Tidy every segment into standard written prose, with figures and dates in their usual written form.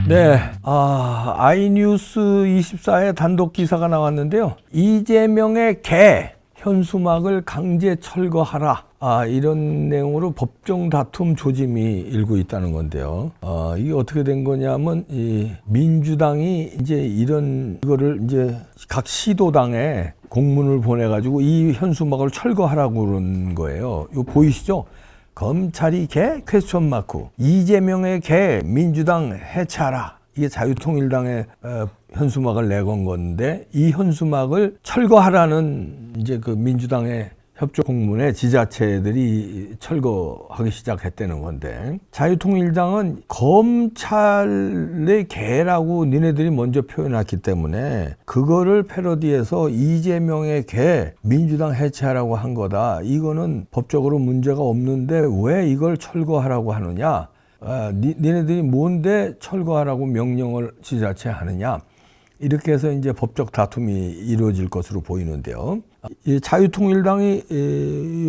네, 아이뉴스 24에 단독 기사가 나왔는데요. 이재명의 개 현수막을 강제 철거하라. 이런 내용으로 법정 다툼 조짐이 일고 있다는 건데요. 이게 어떻게 된 거냐면, 이 민주당이 이제 이거를 이제 각 시도당에 공문을 보내가지고 이 현수막을 철거하라고 그런 거예요. 이거 보이시죠? 검찰이 개? 퀘스천 마크. 이재명의 개 민주당 해체하라. 이게 자유통일당의 현수막을 내건 건데, 이 현수막을 철거하라는 이제 그 민주당의 협조 공문에 지자체들이 철거하기 시작했다는 건데, 자유통일당은 검찰의 개라고 니네들이 먼저 표현했기 때문에 그거를 패러디해서 이재명의 개 민주당 해체하라고 한 거다. 이거는 법적으로 문제가 없는데 왜 이걸 철거하라고 하느냐? 니네들이 뭔데 철거하라고 명령을 지자체에 하느냐? 이렇게 해서 이제 법적 다툼이 이루어질 것으로 보이는데요. 이 자유통일당이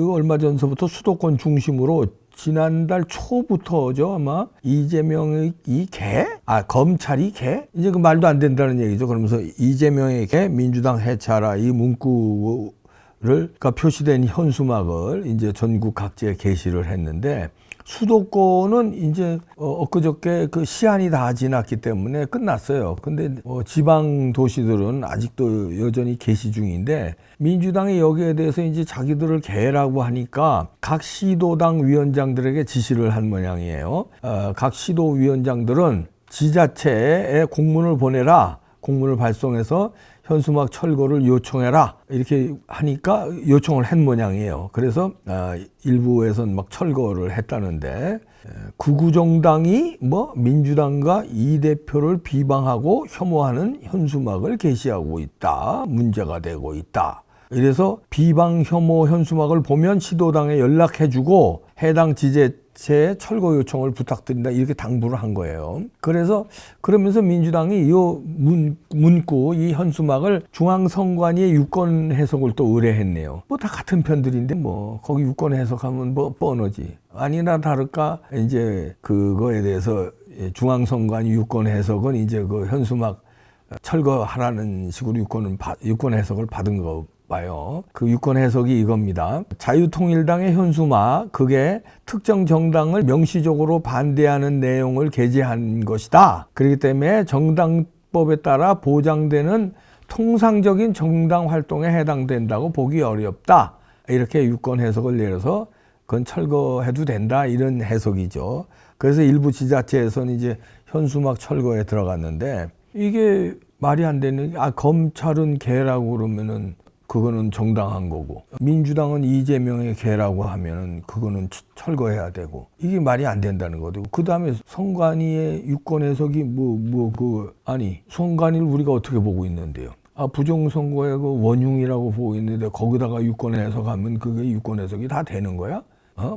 얼마 전서부터 수도권 중심으로 지난달 초부터죠, 아마 이재명의 이 개? 검찰이 개? 이제 그 말도 안 된다는 얘기죠. 그러면서 이재명의 개 민주당 해체하라 이 문구를 표시된 현수막을 이제 전국 각지에 게시를 했는데, 수도권은 이제 엊그저께 그 시한이 다 지났기 때문에 끝났어요. 근데 지방 도시들은 아직도 여전히 게시 중인데, 민주당이 여기에 대해서 이제 자기들을 개라고 하니까 각 시도당 위원장들에게 지시를 한 모양이에요. 각 시도 위원장들은 지자체에 공문을 보내라. 공문을 발송해서 현수막 철거를 요청해라. 이렇게 하니까 요청을 한 모양이에요. 그래서 일부에서는 막 철거를 했다는데, 구구정당이 민주당과 이 대표를 비방하고 혐오하는 현수막을 게시하고 있다. 문제가 되고 있다. 이래서 비방 혐오 현수막을 보면 시도당에 연락해주고 해당 지자체에 철거 요청을 부탁드린다. 이렇게 당부를 한 거예요. 그러면서 민주당이 이 문구, 이 현수막을 중앙선관위의 유권 해석을 또 의뢰했네요. 다 같은 편들인데 거기 유권 해석하면 뻔하지. 아니나 다를까 이제 그거에 대해서 중앙선관위 유권 해석은 이제 그 현수막 철거하라는 식으로 유권 해석을 받은 거 봐요. 그 유권 해석이 이겁니다. 자유통일당의 현수막, 그게 특정 정당을 명시적으로 반대하는 내용을 게재한 것이다. 그렇기 때문에 정당법에 따라 보장되는 통상적인 정당 활동에 해당된다고 보기 어렵다. 이렇게 유권 해석을 내려서 그건 철거해도 된다. 이런 해석이죠. 그래서 일부 지자체에서는 이제 현수막 철거에 들어갔는데, 이게 말이 안 되는 게, 검찰은 개라고 그러면은 그거는 정당한 거고, 민주당은 이재명의 개라고 하면은 그거는 철거해야 되고, 이게 말이 안 된다는 거고, 그 다음에 선관위의 유권 해석이 선관위를 우리가 어떻게 보고 있는데요? 부정선거의 그 원흉이라고 보고 있는데 거기다가 유권 해석하면 그게 유권 해석이 다 되는 거야?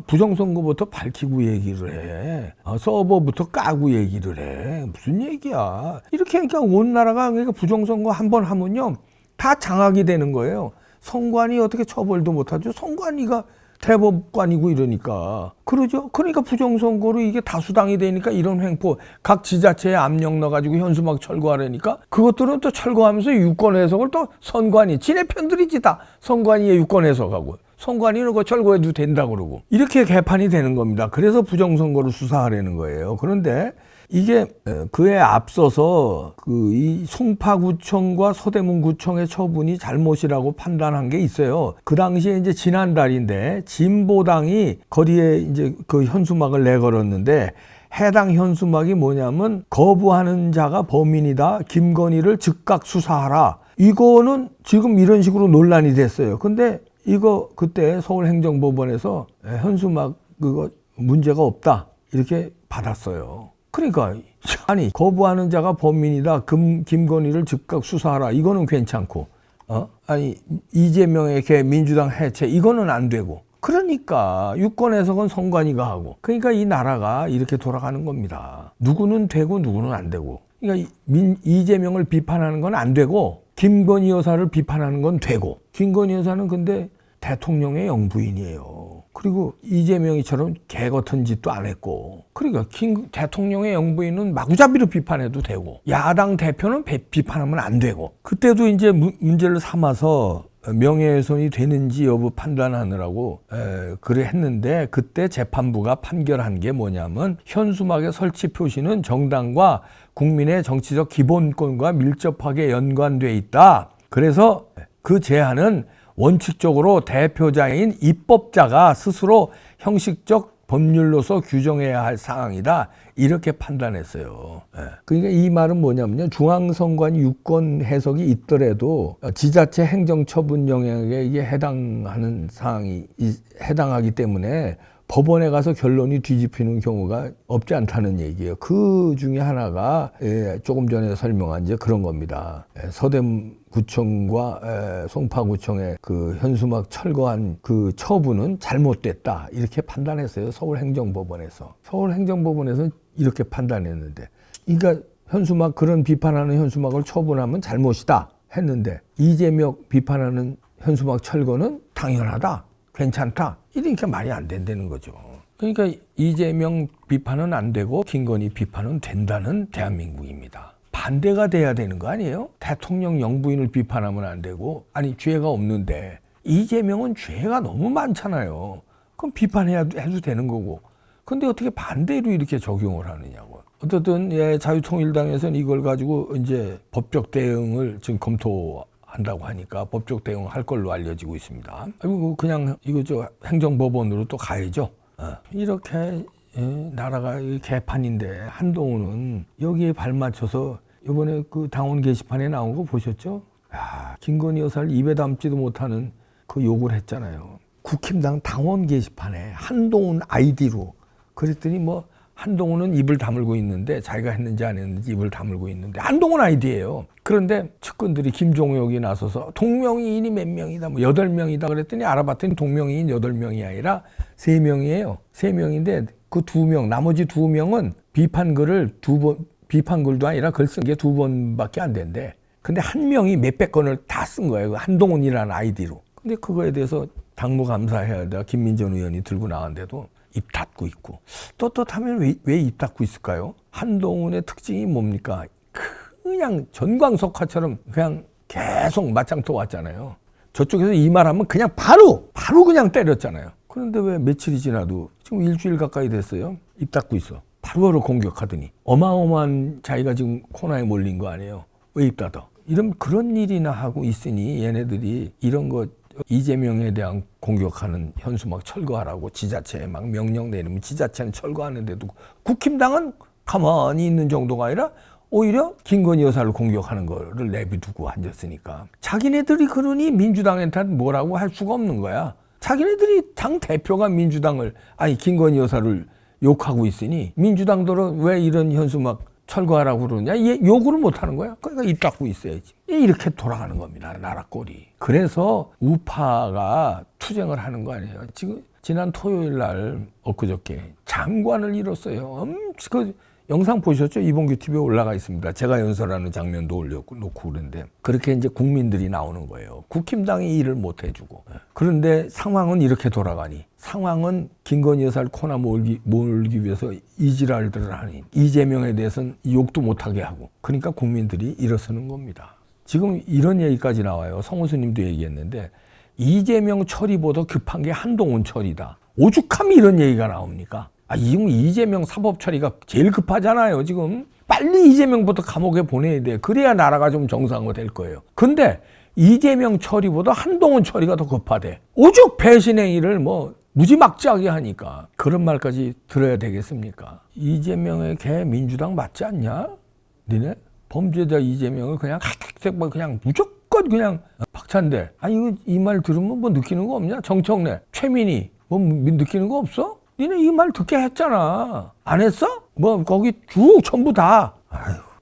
부정선거부터 밝히고 얘기를 해. 서버부터 까고 얘기를 해. 무슨 얘기야? 이렇게 하니까 온 나라가 그러니까 부정선거 한번 하면요, 다 장악이 되는 거예요. 선관위 어떻게 처벌도 못하죠? 선관위가 대법관이고 이러니까. 그러죠? 그러니까 부정선거로 이게 다수당이 되니까 이런 횡포, 각 지자체에 압력 넣어가지고 현수막 철거하라니까 그것들은 또 철거하면서 유권 해석을 또 선관위, 지네 편들이지 다. 선관위에 유권 해석하고. 선관위는 그거 철거해도 된다 그러고. 이렇게 개판이 되는 겁니다. 그래서 부정선거를 수사하려는 거예요. 그런데 이게 그에 앞서서 이 송파구청과 서대문구청의 처분이 잘못이라고 판단한 게 있어요. 그 당시에 이제 지난달인데 진보당이 거리에 이제 그 현수막을 내걸었는데, 해당 현수막이 뭐냐면 거부하는 자가 범인이다. 김건희를 즉각 수사하라. 이거는 지금 이런 식으로 논란이 됐어요. 근데 이거 그때 서울행정법원에서 현수막 그거 문제가 없다. 이렇게 받았어요. 그러니까 거부하는 자가 범인이다. 김건희를 즉각 수사하라. 이거는 괜찮고, 이재명의 개 민주당 해체 이거는 안 되고. 그러니까 유권 해석은 선관위가 하고. 그러니까 이 나라가 이렇게 돌아가는 겁니다. 누구는 되고 누구는 안 되고. 그러니까 이재명을 비판하는 건 안 되고, 김건희 여사를 비판하는 건 되고. 김건희 여사는 근데 대통령의 영부인이에요. 그리고 이재명이처럼 개 같은 짓도 안 했고, 그러니까 대통령의 영부인은 마구잡이로 비판해도 되고, 야당 대표는 비판하면 안 되고, 그때도 이제 문제를 삼아서 명예훼손이 되는지 여부 판단하느라고 그래 했는데, 그때 재판부가 판결한 게 뭐냐면 현수막의 설치 표시는 정당과 국민의 정치적 기본권과 밀접하게 연관돼 있다. 그래서 그 제한은 원칙적으로 대표자인 입법자가 스스로 형식적 법률로서 규정해야 할 사항이다. 이렇게 판단했어요. 그러니까 이 말은 뭐냐면요. 중앙선관위 유권 해석이 있더라도 지자체 행정처분 영역에 이게 해당하는 사항이 해당하기 때문에 법원에 가서 결론이 뒤집히는 경우가 없지 않다는 얘기예요. 그 중에 하나가 조금 전에 설명한 이제 그런 겁니다. 서대구청과 송파구청의 그 현수막 철거한 그 처분은 잘못됐다. 이렇게 판단했어요. 서울행정법원에서. 서울행정법원에서 이렇게 판단했는데, 그러니까 현수막, 그런 비판하는 현수막을 처분하면 잘못이다 했는데, 이재명 비판하는 현수막 철거는 당연하다, 괜찮다, 이러니까 말이 안 된다는 거죠. 그러니까 이재명 비판은 안 되고 김건희 비판은 된다는 대한민국입니다. 반대가 돼야 되는 거 아니에요? 대통령 영부인을 비판하면 안 되고, 아니 죄가 없는데 이재명은 죄가 너무 많잖아요. 그럼 비판해도 되는 거고, 근데 어떻게 반대로 이렇게 적용을 하느냐고. 어쨌든 자유통일당에서는 이걸 가지고 이제 법적 대응을 지금 검토한다고 하니까 법적 대응을 할 걸로 알려지고 있습니다. 그리고 그냥 이거 행정법원으로 또 가야죠. 이렇게 나라가 개판인데 한동훈은 여기에 발맞춰서 이번에 그 당원 게시판에 나온 거 보셨죠? 김건희 여사를 입에 담지도 못하는 그 욕을 했잖아요. 국힘당 당원 게시판에 한동훈 아이디로. 그랬더니 뭐 한동훈은 입을 다물고 있는데, 자기가 했는지 안 했는지 입을 다물고 있는데 한동훈 아이디예요. 그런데 측근들이 김종혁이 나서서 동명이인이 몇 명이다, 뭐 8명이다 그랬더니 알아봤더니 동명이인 8명이 아니라 3명이에요. 3명인데 그 2명, 나머지 2명은 비판글을 비판글도 아니라 글 쓴 게 2번밖에 안 된대. 근데 한 명이 몇백 건을 다 쓴 거예요. 한동훈이라는 아이디로. 근데 그거에 대해서 당무감사해야 돼. 김민전 의원이 들고 나왔는데도 입 닫고 있고. 떳떳하면 왜 입 닫고 있을까요? 한동훈의 특징이 뭡니까? 그냥 전광석화처럼 그냥 계속 맞짱떠 왔잖아요. 저쪽에서 이 말하면 그냥 바로 그냥 때렸잖아요. 그런데 왜 며칠이 지나도 지금 일주일 가까이 됐어요. 입 닫고 있어. 바로 공격하더니 어마어마한 자기가 지금 코너에 몰린 거 아니에요. 왜 입 닫아? 그런 일이나 하고 있으니 얘네들이 이런 거 이재명에 대한 공격하는 현수막 철거하라고 지자체에 막 명령 내리면 지자체는 철거하는데도 국힘당은 가만히 있는 정도가 아니라 오히려 김건희 여사를 공격하는 거를 내비두고 앉았으니까, 자기네들이 그러니 민주당한테 뭐라고 할 수가 없는 거야. 자기네들이 당 대표가 김건희 여사를 욕하고 있으니 민주당들은 왜 이런 현수막 철거하라고 그러냐? 얘 요구를 못 하는 거야. 그러니까 입 닫고 있어야지. 이렇게 돌아가는 겁니다. 나라 꼴이. 그래서 우파가 투쟁을 하는 거 아니에요. 지금 지난 토요일 날 엊그저께 장관을 잃었어요. 그 영상 보셨죠? 이봉규 TV에 올라가 있습니다. 제가 연설하는 장면도 놓고 그랬는데, 그렇게 이제 국민들이 나오는 거예요. 국힘당이 일을 못 해주고. 그런데 상황은 이렇게 돌아가니, 상황은 김건희 여사를 코나 몰기 위해서 이지랄들을 하니, 이재명에 대해서는 욕도 못하게 하고, 그러니까 국민들이 일어서는 겁니다. 지금 이런 얘기까지 나와요. 성우수님도 얘기했는데, 이재명 처리보다 급한 게 한동훈 처리다. 오죽하면 이런 얘기가 나옵니까? 이재명 사법 처리가 제일 급하잖아요, 지금. 빨리 이재명부터 감옥에 보내야 돼. 그래야 나라가 좀 정상화될 거예요. 근데 이재명 처리보다 한동훈 처리가 더 급하대. 오죽 배신행위를 무지막지하게 하니까. 그런 말까지 들어야 되겠습니까? 이재명의 개 민주당 맞지 않냐? 니네? 범죄자 이재명을 그냥 그냥 무조건 그냥 박찬대. 이 말 들으면 느끼는 거 없냐? 정청래, 최민희 느끼는 거 없어? 니네 이 말 듣게 했잖아. 안 했어? 거기 쭉 전부 다.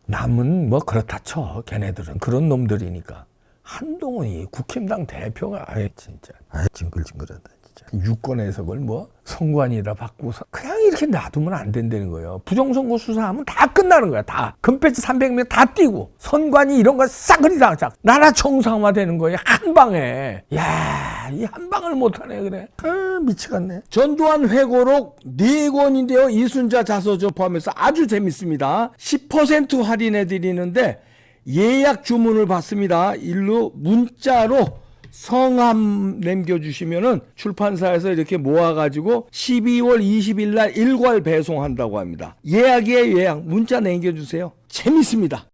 남은 그렇다 쳐. 걔네들은 그런 놈들이니까. 한동훈이 국힘당 대표가 진짜 징글징글하다 진짜. 유권 해석을 뭐 선관위에다 바꾸고 그냥 이렇게 놔두면 안 된다는 거예요. 부정선거 수사하면 다 끝나는 거야. 다 금배지 300명 다 띄고 선관위 이런 거 싸그리 다 나라 정상화 되는 거예요. 한 방에. 야, 이 한 방을 못하네 그래. 아, 미치겠네. 전두환 회고록 4권인데요. 이순자 자서전 포함해서 아주 재밌습니다. 10% 할인해 드리는데 예약 주문을 받습니다. 일로 문자로 성함 남겨주시면은 출판사에서 이렇게 모아가지고 12월 20일 날 일괄 배송한다고 합니다. 예약이에요, 예약. 문자 남겨주세요. 재밌습니다.